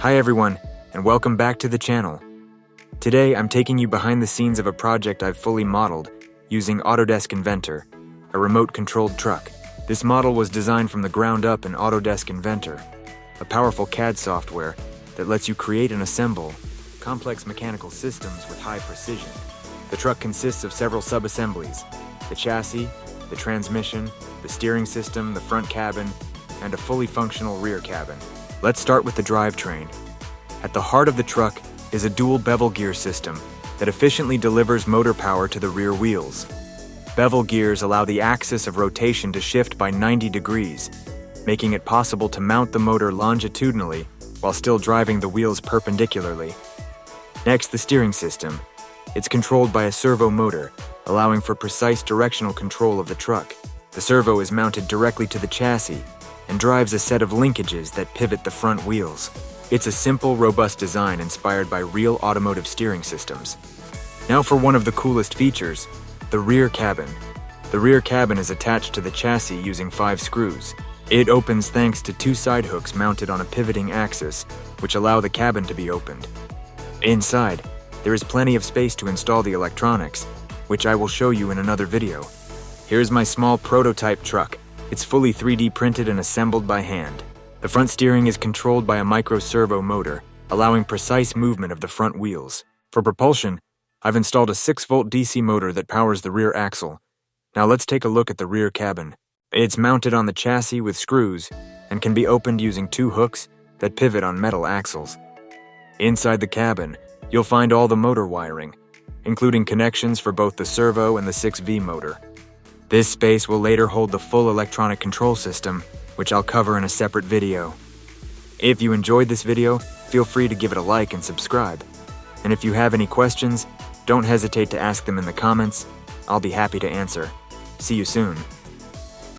Hi everyone, and welcome back to the channel. Today I'm taking you behind the scenes of a project I've fully modeled using Autodesk Inventor, a remote-controlled truck. This model was designed from the ground up in Autodesk Inventor, a powerful CAD software that lets you create and assemble complex mechanical systems with high precision. The truck consists of several sub-assemblies: the chassis, the transmission, the steering system, the front cabin, and a fully functional rear cabin. Let's start with the drivetrain. At the heart of the truck is a dual bevel gear system that efficiently delivers motor power to the rear wheels. Bevel gears allow the axis of rotation to shift by 90 degrees, making it possible to mount the motor longitudinally while still driving the wheels perpendicularly. Next, the steering system. It's controlled by a servo motor, allowing for precise directional control of the truck. The servo is mounted directly to the chassis and drives a set of linkages that pivot the front wheels. It's a simple, robust design inspired by real automotive steering systems. Now for one of the coolest features, the rear cabin. The rear cabin is attached to the chassis using 5 screws. It opens thanks to 2 side hooks mounted on a pivoting axis, which allow the cabin to be opened. Inside, there is plenty of space to install the electronics, which I will show you in another video. Here's my small prototype truck. It's fully 3D printed and assembled by hand. The front steering is controlled by a micro servo motor, allowing precise movement of the front wheels. For propulsion, I've installed a 6-volt DC motor that powers the rear axle. Now let's take a look at the rear cabin. It's mounted on the chassis with screws and can be opened using 2 hooks that pivot on metal axles. Inside the cabin, you'll find all the motor wiring, including connections for both the servo and the 6V motor. This space will later hold the full electronic control system, which I'll cover in a separate video. If you enjoyed this video, feel free to give it a like and subscribe. And if you have any questions, don't hesitate to ask them in the comments. I'll be happy to answer. See you soon.